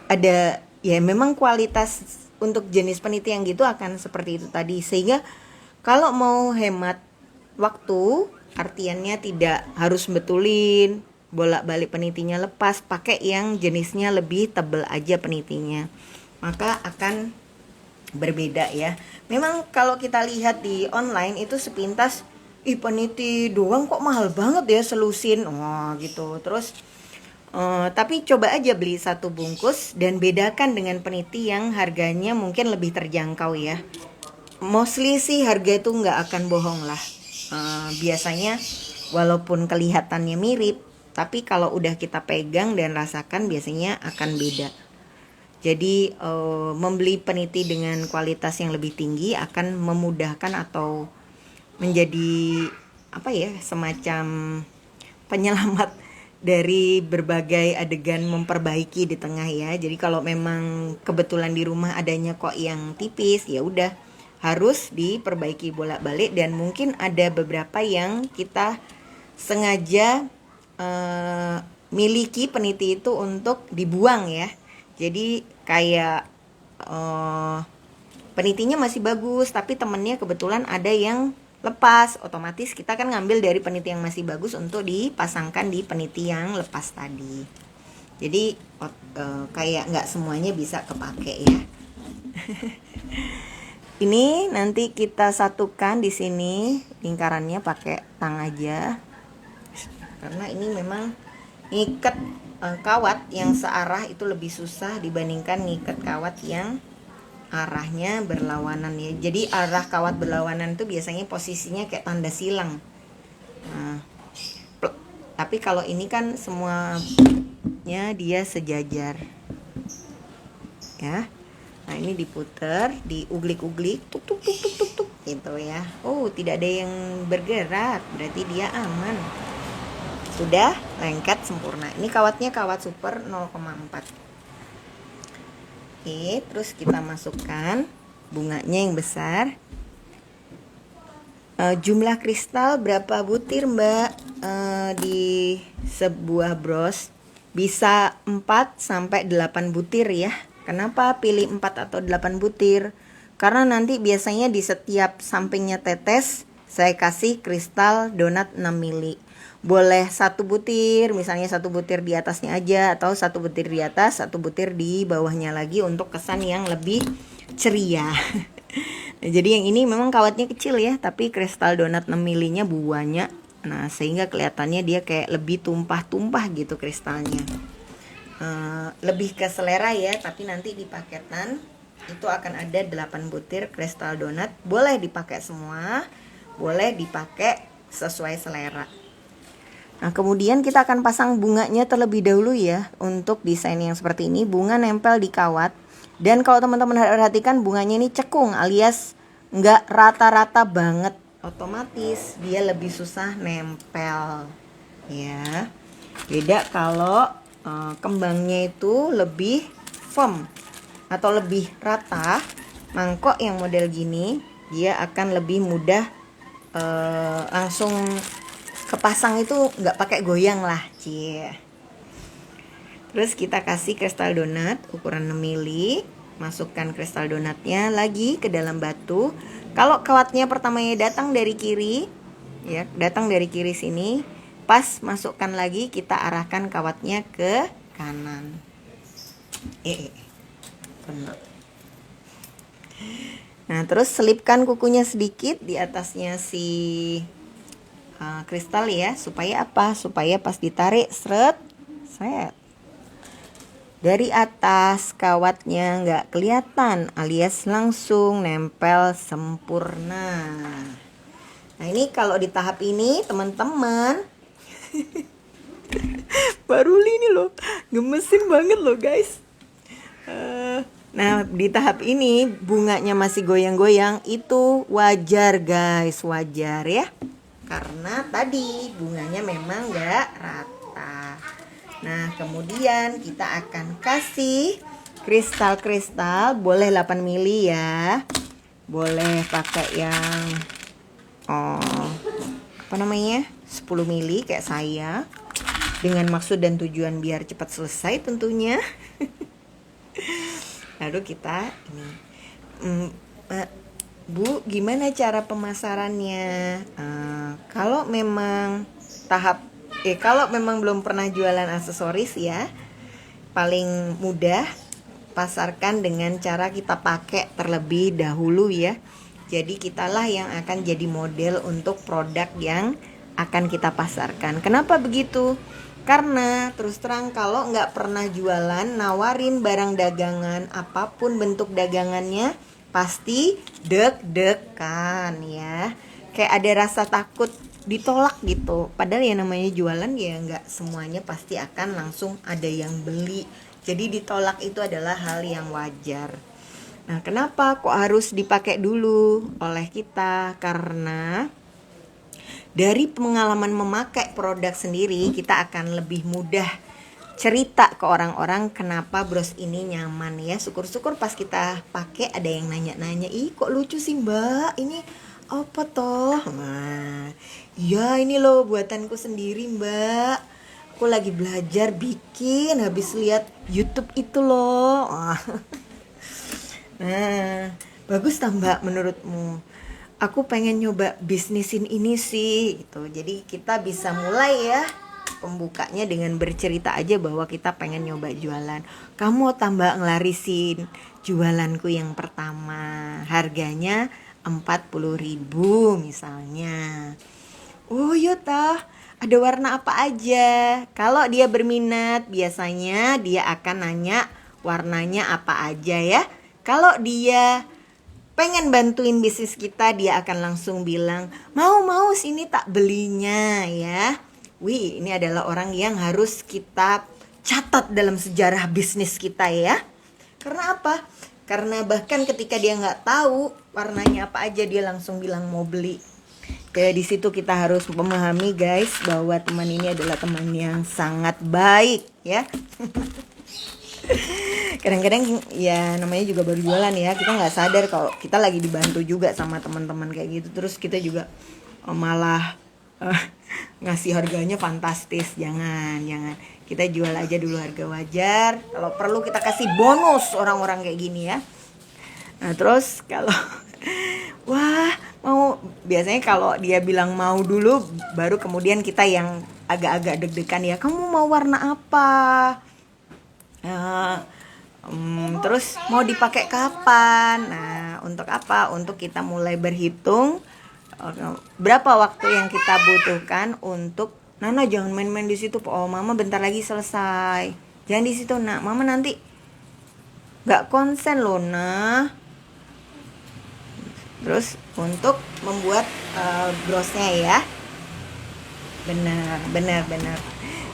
ada ya memang kualitas untuk jenis peniti yang gitu akan seperti itu tadi. Sehingga kalau mau hemat waktu, artiannya tidak harus betulin bolak-balik penitinya lepas, pakai yang jenisnya lebih tebel aja penitinya, maka akan berbeda ya. Memang kalau kita lihat di online itu sepintas, peniti doang kok mahal banget ya selusin, gitu. Terus tapi coba aja beli satu bungkus dan bedakan dengan peniti yang harganya mungkin lebih terjangkau ya. Mostly sih harga itu nggak akan bohong lah. Biasanya walaupun kelihatannya mirip, tapi kalau udah kita pegang dan rasakan biasanya akan beda. Jadi membeli peniti dengan kualitas yang lebih tinggi akan memudahkan atau menjadi semacam penyelamat dari berbagai adegan memperbaiki di tengah ya. Jadi kalau memang kebetulan di rumah adanya kok yang tipis, ya udah harus diperbaiki bolak-balik. Dan mungkin ada beberapa yang kita sengaja miliki peniti itu untuk dibuang ya. Jadi kayak penitinya masih bagus tapi temennya kebetulan ada yang lepas, otomatis kita kan ngambil dari peniti yang masih bagus untuk dipasangkan di peniti yang lepas tadi. Jadi kayak nggak semuanya bisa kepake ya. Ini nanti kita satukan di sini lingkarannya pakai tang aja. Karena ini memang ngikat kawat yang searah itu lebih susah dibandingkan ngikat kawat yang arahnya berlawanan ya. Jadi arah kawat berlawanan itu biasanya posisinya kayak tanda silang. Nah, tapi kalau ini kan semuanya dia sejajar. Ya. Nah, ini diputer, diuglik-uglik, tuk gitu ya. Tidak ada yang bergerak, berarti dia aman. Sudah lengket sempurna. Ini kawatnya kawat super 0,4. Oke, terus kita masukkan bunganya yang besar. Jumlah kristal berapa butir Mbak di sebuah bros? Bisa 4 sampai 8 butir ya. Kenapa pilih 4 atau 8 butir? Karena nanti biasanya di setiap sampingnya tetes saya kasih kristal donat 6 mili. Boleh 1 butir, misalnya 1 butir di atasnya aja, atau 1 butir di atas, 1 butir di bawahnya lagi untuk kesan yang lebih ceria. Nah, jadi yang ini memang kawatnya kecil ya, tapi kristal donat 6 milinya banyak. Nah, sehingga kelihatannya dia kayak lebih tumpah-tumpah gitu kristalnya. Lebih ke selera ya, tapi nanti di paketan itu akan ada 8 butir kristal donat. Boleh dipakai semua, boleh dipakai sesuai selera. Nah, kemudian kita akan pasang bunganya terlebih dahulu ya. Untuk desain yang seperti ini, bunga nempel di kawat. Dan kalau teman-teman perhatikan, bunganya ini cekung alias nggak rata-rata banget. Otomatis dia lebih susah nempel ya. Beda kalau kembangnya itu lebih firm atau lebih rata. Mangkok yang model gini dia akan lebih mudah langsung kepasang, itu nggak pakai goyang lah, cie. Terus kita kasih kristal donat ukuran 6 mili. Masukkan kristal donatnya lagi ke dalam batu. Kalau kawatnya pertamanya datang dari kiri, ya, datang dari kiri sini, pas masukkan lagi kita arahkan kawatnya ke kanan. Benar. Nah, terus selipkan kukunya sedikit di atasnya si kristal ya, supaya apa? Supaya pas ditarik seret, dari atas kawatnya nggak kelihatan alias langsung nempel sempurna. Nah, ini kalau di tahap ini teman-teman baru ini loh, gemesin banget loh guys. Nah, di tahap ini bunganya masih goyang-goyang, itu wajar guys, wajar ya. Karena tadi bunganya memang nggak rata. Nah, kemudian kita akan kasih kristal-kristal, boleh 8 mili ya. Boleh pakai yang 10 mili kayak saya. Dengan maksud dan tujuan biar cepat selesai tentunya. Lalu kita ini, Bu, gimana cara pemasarannya? Kalau memang kalau memang belum pernah jualan aksesoris ya, paling mudah pasarkan dengan cara kita pakai terlebih dahulu ya. Jadi kitalah yang akan jadi model untuk produk yang akan kita pasarkan. Kenapa begitu? Karena terus terang kalau nggak pernah jualan, nawarin barang dagangan, apapun bentuk dagangannya, pasti deg-degan ya. Kayak ada rasa takut ditolak gitu. Padahal ya namanya jualan ya nggak semuanya pasti akan langsung ada yang beli. Jadi ditolak itu adalah hal yang wajar. Nah, kenapa kok harus dipakai dulu oleh kita? Karena dari pengalaman memakai produk sendiri, kita akan lebih mudah cerita ke orang-orang kenapa bros ini nyaman ya. Syukur-syukur pas kita pakai ada yang nanya-nanya, "Ih, kok lucu sih, Mbak? Ini apa toh?" Nah, ya ini loh buatanku sendiri, Mbak. Aku lagi belajar bikin habis lihat YouTube itu loh. Nah, bagus tak Mbak menurutmu? Aku pengen nyoba bisnisin ini sih gitu. Jadi kita bisa mulai ya pembukanya dengan bercerita aja bahwa kita pengen nyoba jualan. Kamu tambah ngelarisin jualanku yang pertama, harganya 40.000 misalnya. Oh iya tah, ada warna apa aja? Kalau dia berminat biasanya dia akan nanya warnanya apa aja ya. Kalau dia pengen bantuin bisnis kita, dia akan langsung bilang, mau sini tak belinya ya. Wih, ini adalah orang yang harus kita catat dalam sejarah bisnis kita ya. Karena apa? Karena bahkan ketika dia nggak tahu warnanya apa aja, dia langsung bilang mau beli. Kayak di situ kita harus memahami guys bahwa teman ini adalah teman yang sangat baik ya. Kadang-kadang ya namanya juga baru jualan ya, kita nggak sadar kalau kita lagi dibantu juga sama teman-teman kayak gitu. Terus kita juga malah ngasih harganya fantastis. Jangan kita jual aja dulu harga wajar. Kalau perlu kita kasih bonus orang-orang kayak gini ya. Nah terus kalau wah mau, biasanya kalau dia bilang mau dulu, baru kemudian kita yang agak-agak deg-degan ya, kamu mau warna apa? Terus mau dipakai kapan? Nah, untuk apa? Untuk kita mulai berhitung berapa waktu yang kita butuhkan untuk Nana jangan main-main di situ. Oh, Mama bentar lagi selesai. Jangan di situ, Nak. Mama nanti nggak konsen loh, Nah. Terus untuk membuat brosnya ya. Benar.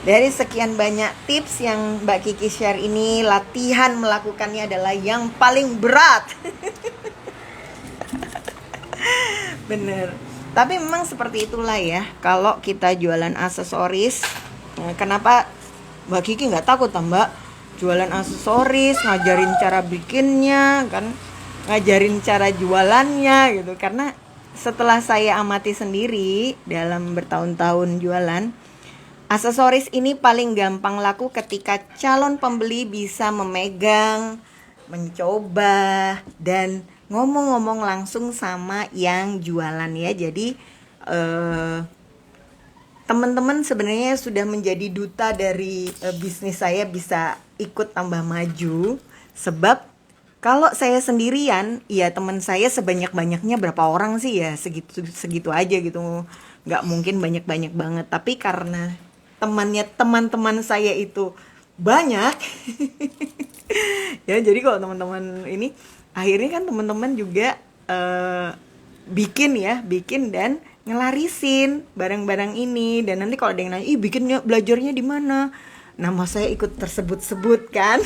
Dari sekian banyak tips yang Mbak Kiki share ini, latihan melakukannya adalah yang paling berat. Bener. Tapi memang seperti itulah ya. Kalau kita jualan aksesoris, kenapa Mbak Kiki nggak takut Mbak? Jualan aksesoris, ngajarin cara bikinnya, kan? Ngajarin cara jualannya gitu. Karena setelah saya amati sendiri dalam bertahun-tahun jualan, Aksesoris ini paling gampang laku ketika calon pembeli bisa memegang, mencoba, dan ngomong-ngomong langsung sama yang jualan ya. Jadi teman-teman sebenarnya sudah menjadi duta dari bisnis saya bisa ikut tambah maju. Sebab kalau saya sendirian, ya teman saya sebanyak-banyaknya berapa orang sih ya, segitu aja gitu. Nggak mungkin banyak-banyak banget. Tapi karena teman-teman saya itu banyak, ya jadi kalau teman-teman ini akhirnya kan teman-teman juga bikin dan ngelarisin barang-barang ini. Dan nanti kalau ada yang nanya, ih bikinnya belajarnya di mana, nama saya ikut tersebut-sebut kan.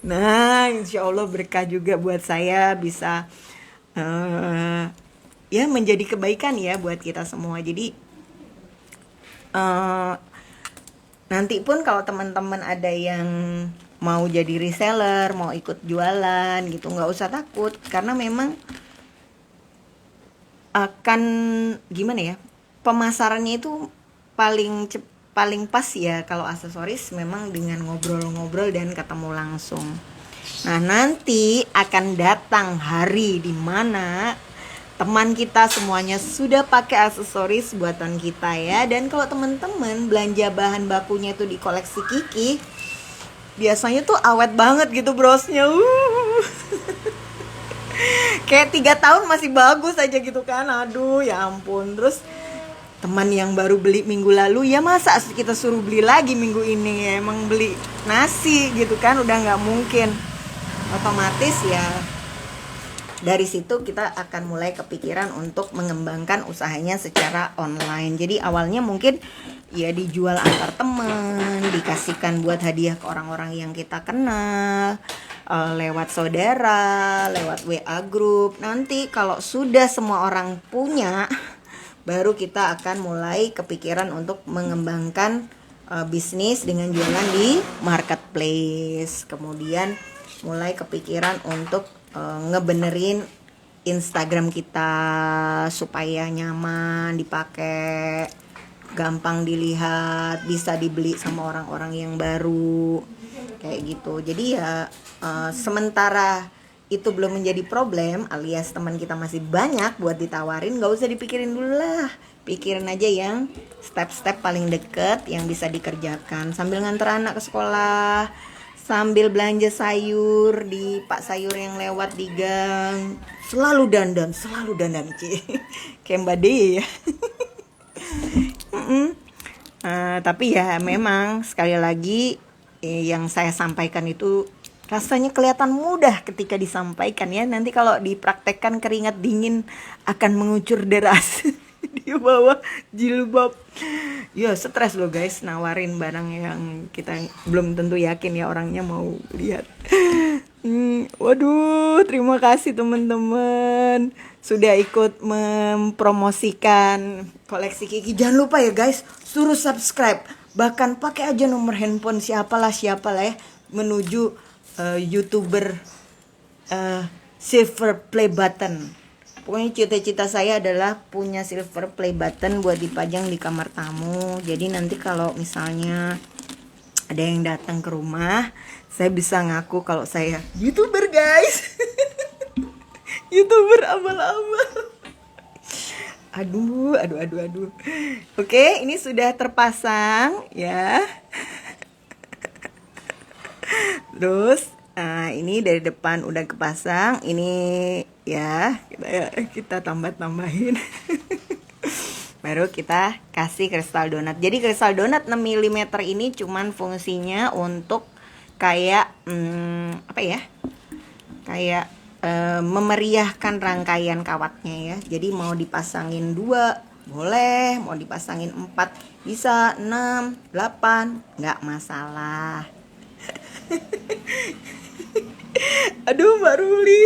Nah, insya Allah berkah juga buat saya, bisa ya menjadi kebaikan ya buat kita semua. Jadi nanti pun kalau teman-teman ada yang mau jadi reseller, mau ikut jualan gitu, nggak usah takut, karena memang akan gimana ya, pemasarannya itu paling pas ya kalau aksesoris memang dengan ngobrol-ngobrol dan ketemu langsung. Nah, nanti akan datang hari di mana teman kita semuanya sudah pakai aksesoris buatan kita ya. Dan kalau teman-teman belanja bahan bakunya itu di koleksi Kiki, biasanya tuh awet banget gitu brosnya. Kayak 3 tahun masih bagus aja gitu kan. Aduh ya ampun. Terus teman yang baru beli minggu lalu, ya masa kita suruh beli lagi minggu ini, ya emang beli nasi gitu kan, udah nggak mungkin. Otomatis ya dari situ kita akan mulai kepikiran untuk mengembangkan usahanya secara online. Jadi awalnya mungkin ya dijual antar teman, dikasihkan buat hadiah ke orang-orang yang kita kenal, lewat saudara, lewat WA group. Nanti kalau sudah semua orang punya, baru kita akan mulai kepikiran untuk mengembangkan bisnis dengan jualan di marketplace. Kemudian mulai kepikiran untuk ngebenerin Instagram kita supaya nyaman dipakai, gampang dilihat, bisa dibeli sama orang-orang yang baru kayak gitu. Jadi ya sementara itu belum menjadi problem, alias teman kita masih banyak buat ditawarin, gak usah dipikirin dulu lah. Pikirin aja yang step-step paling deket yang bisa dikerjakan sambil nganter anak ke sekolah, sambil belanja sayur di Pak Sayur yang lewat di gang. Selalu dandan kayak Mbak De ya. Tapi ya memang sekali lagi yang saya sampaikan itu rasanya kelihatan mudah ketika disampaikan ya. Nanti kalau dipraktekkan keringat dingin akan mengucur deras di bawah jilbab. Ya stres loh guys, nawarin barang yang kita belum tentu yakin ya orangnya mau lihat. Waduh, terima kasih teman-teman sudah ikut mempromosikan koleksi Kiki. Jangan lupa ya guys, suruh subscribe. Bahkan pakai aja nomor handphone siapalah ya menuju YouTuber silver play button. Pokoknya cita-cita saya adalah punya silver play button buat dipajang di kamar tamu. Jadi nanti kalau misalnya ada yang datang ke rumah, saya bisa ngaku kalau saya YouTuber guys. YouTuber abal-abal. Aduh. Oke, ini sudah terpasang ya. Terus ini dari depan udah kepasang. Ini ya kita tambah-tambahin. Baru kita kasih kristal donat. Jadi kristal donat 6 mm ini cuman fungsinya untuk kayak apa ya? Kayak memeriahkan rangkaian kawatnya ya. Jadi mau dipasangin 2 boleh, mau dipasangin 4 bisa, 6, 8 nggak masalah. Aduh Mbak Ruli,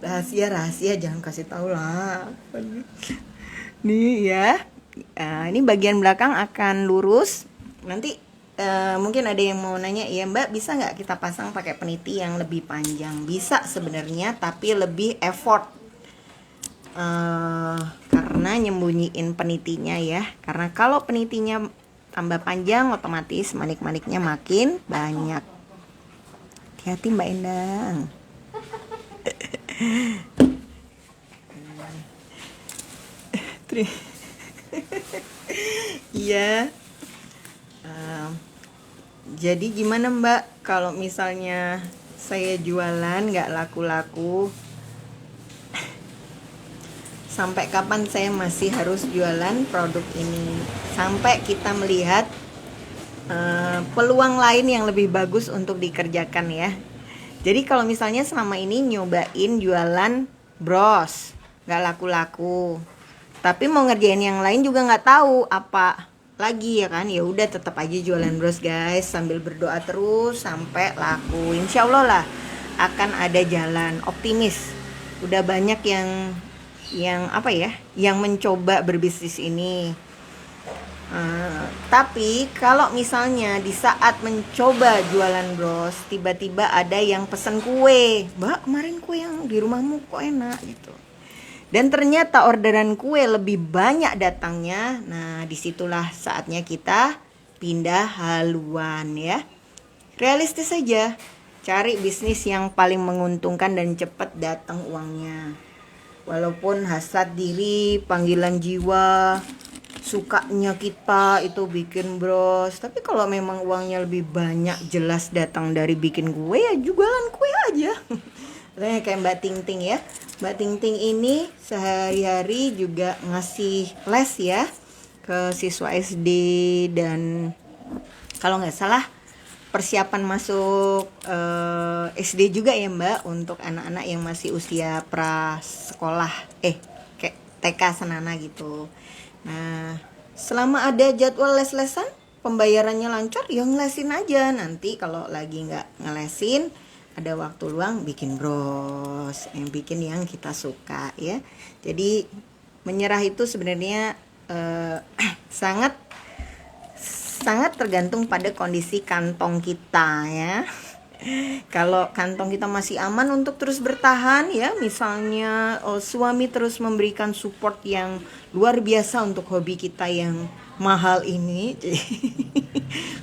rahasia jangan kasih tahu lah. Nih ya, ini bagian belakang akan lurus. Nanti mungkin ada yang mau nanya, ya Mbak bisa nggak kita pasang pakai peniti yang lebih panjang? Bisa sebenarnya, tapi lebih effort karena nyembunyiin penitinya ya. Karena kalau penitinya tambah panjang otomatis manik-maniknya makin banyak. Hati-hati Mbak Endang. Iya. Jadi gimana Mbak kalau misalnya saya jualan nggak laku-laku? Sampai kapan saya masih harus jualan produk ini? Sampai kita melihat peluang lain yang lebih bagus untuk dikerjakan ya. Jadi kalau misalnya selama ini nyobain jualan bros nggak laku-laku, tapi mau ngerjain yang lain juga nggak tahu apa lagi ya kan, ya udah tetap aja jualan bros guys, sambil berdoa terus sampai laku. Insya Allah lah akan ada jalan, optimis. Udah banyak yang apa ya, yang mencoba berbisnis ini. Tapi kalau misalnya di saat mencoba jualan bros, tiba-tiba ada yang pesen kue, Mbak kemarin kue yang di rumahmu kok enak gitu. Dan ternyata orderan kue lebih banyak datangnya. Nah disitulah saatnya kita pindah haluan ya. Realistis saja, cari bisnis yang paling menguntungkan dan cepat datang uangnya. Walaupun hasad diri, panggilan jiwa, sukanya kita itu bikin bros, tapi kalau memang uangnya lebih banyak jelas datang dari bikin kue, ya jualan kue aja. Kayak Mbak Ting Ting ya. Mbak Ting Ting ini sehari-hari juga ngasih les ya ke siswa SD, dan kalau nggak salah persiapan masuk SD juga ya Mbak, untuk anak-anak yang masih usia prasekolah, kayak TK senana gitu. Nah selama ada jadwal les-lesan, pembayarannya lancar, ya ngelesin aja. Nanti kalau lagi nggak ngelesin, ada waktu luang bikin bros, yang bikin yang kita suka ya. Jadi menyerah itu sebenarnya sangat tergantung pada kondisi kantong kita ya. Kalau kantong kita masih aman untuk terus bertahan ya, misalnya suami terus memberikan support yang luar biasa untuk hobi kita yang mahal ini,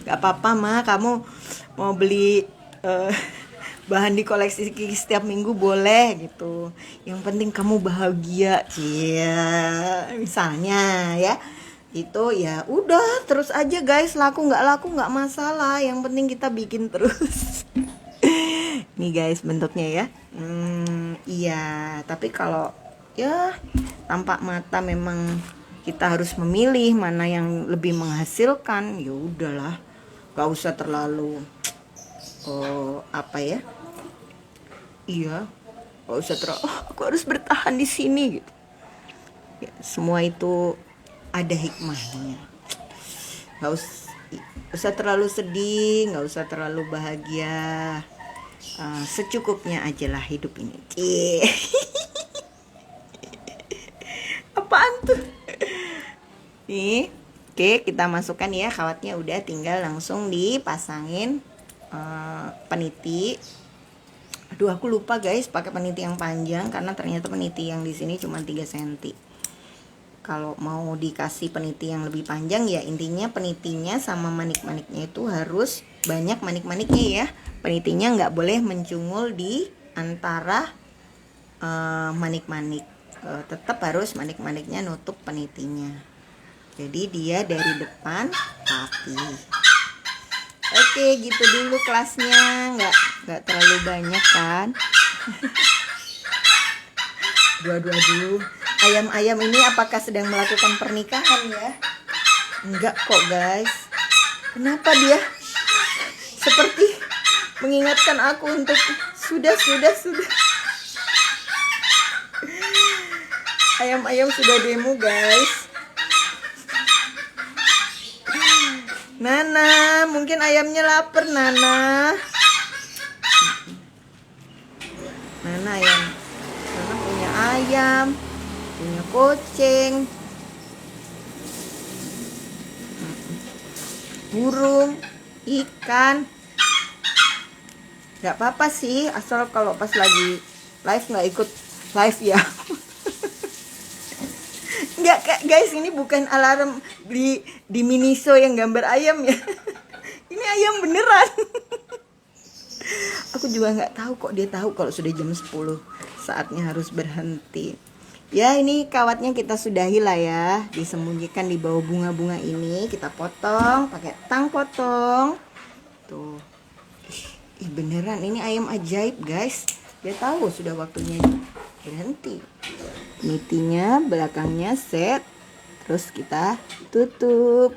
gak apa-apa mah, kamu mau beli bahan di koleksi setiap minggu boleh gitu, yang penting kamu bahagia misalnya ya. Itu ya udah terus aja guys, laku nggak masalah, yang penting kita bikin terus. Nih guys bentuknya ya. Iya, tapi kalau ya tampak mata memang kita harus memilih mana yang lebih menghasilkan, ya udahlah, nggak usah terlalu apa ya, iya nggak usah terlalu aku harus bertahan di sini gitu ya. Semua itu ada hikmahnya. Nggak usah terlalu sedih, nggak usah terlalu bahagia, secukupnya aja lah hidup ini. Apaan tuh nih? Oke, kita masukkan ya kawatnya, udah tinggal langsung dipasangin peniti. Aduh aku lupa guys pakai peniti yang panjang, karena ternyata peniti yang di sini cuma 3 cm. Kalau mau dikasih peniti yang lebih panjang ya intinya penitinya sama manik-maniknya itu harus banyak manik-maniknya ya. Penitinya nggak boleh mencungul di antara manik-manik, tetap harus manik-maniknya nutup penitinya. Jadi dia dari depan rapi. Oke gitu dulu kelasnya, nggak terlalu banyak kan. Aduh. Ayam-ayam ini apakah sedang melakukan pernikahan ya? Enggak kok guys. Kenapa dia seperti mengingatkan aku untuk sudah. Ayam-ayam sudah demo guys. Nana, mungkin ayamnya lapar Nana. Nana punya ayam, punya kucing, burung, ikan. Gak apa-apa sih, asal kalau pas lagi live gak ikut live ya. Ya guys, ini bukan alarm di Miniso yang gambar ayam ya. Ini ayam beneran. Aku juga nggak tahu kok dia tahu kalau sudah jam 10 saatnya harus berhenti. Ya, ini kawatnya kita sudahi lah ya, disembunyikan di bawah bunga-bunga ini. Kita potong pakai tang potong. Tuh. Ih, beneran ini ayam ajaib, guys. Dia tahu sudah waktunya berhenti. Nitinya belakangnya set. Terus kita tutup.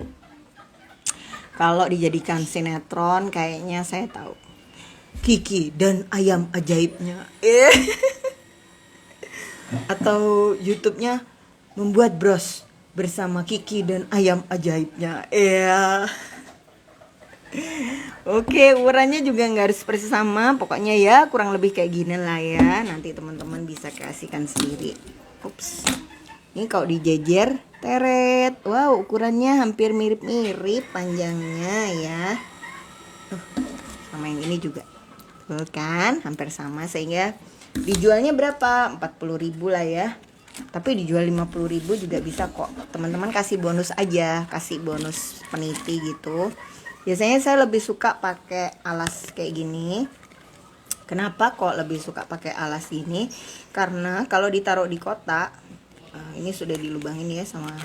Kalau dijadikan sinetron kayaknya saya tahu. Kiki dan ayam ajaibnya. Atau YouTube-nya membuat bros bersama Kiki dan ayam ajaibnya. Oke, ukurannya juga nggak harus persis sama. Pokoknya ya kurang lebih kayak gini lah ya. Nanti teman-teman bisa kasihkan sendiri. Ups. Ini kalau dijejer teret. Wow, ukurannya hampir mirip-mirip panjangnya ya. Sama yang ini juga. Tuh kan, hampir sama sehingga dijualnya berapa? 40.000 lah ya. Tapi dijual 50.000 juga bisa kok. Teman-teman kasih bonus aja, kasih bonus peniti gitu. Biasanya saya lebih suka pakai alas kayak gini. Kenapa kok lebih suka pakai alas gini? Karena kalau ditaruh di kotak, ini sudah dilubangin ya sama.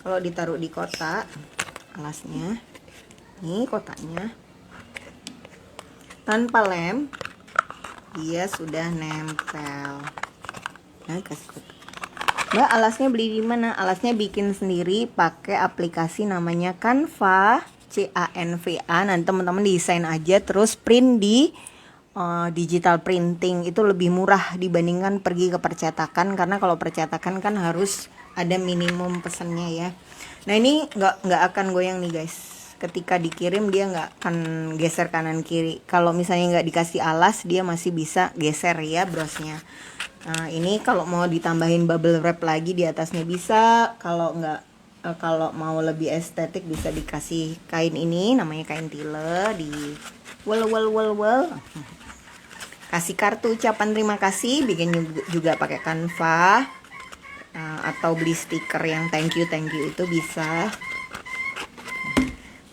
Kalau ditaruh di kotak, alasnya, ini kotaknya, tanpa lem, dia sudah nempel. Nah, kasih. Mbak, alasnya beli di mana? Alasnya bikin sendiri pakai aplikasi namanya Canva, CANVA. Nanti teman-teman desain aja terus print di digital printing. Itu lebih murah dibandingkan pergi ke percetakan, karena kalau percetakan kan harus ada minimum pesannya ya. Nah, ini nggak akan goyang nih guys. Ketika dikirim dia nggak akan geser kanan kiri. Kalau misalnya nggak dikasih alas, dia masih bisa geser ya brosnya. Nah, ini kalau mau ditambahin bubble wrap lagi di atasnya bisa. Kalau nggak, kalau mau lebih estetik bisa dikasih kain ini, namanya kain tile, di wel. Kasih kartu ucapan terima kasih, bikin juga pakai Canva, atau beli stiker yang thank you itu bisa.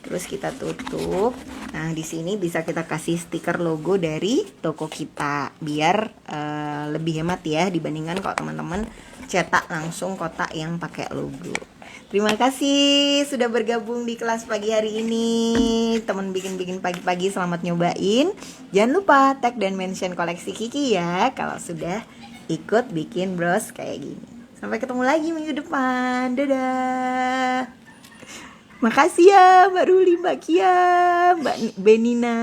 Terus kita tutup. Nah, di sini bisa kita kasih stiker logo dari toko kita biar lebih hemat ya dibandingkan kalau teman-teman cetak langsung kotak yang pakai logo. Terima kasih sudah bergabung di kelas pagi hari ini. Teman bikin pagi-pagi, selamat nyobain. Jangan lupa tag dan mention koleksi Kiki ya kalau sudah ikut bikin bros kayak gini. Sampai ketemu lagi minggu depan. Dadah. Makasih ya Mbak Ruli, Mbak Kia, Mbak Benina.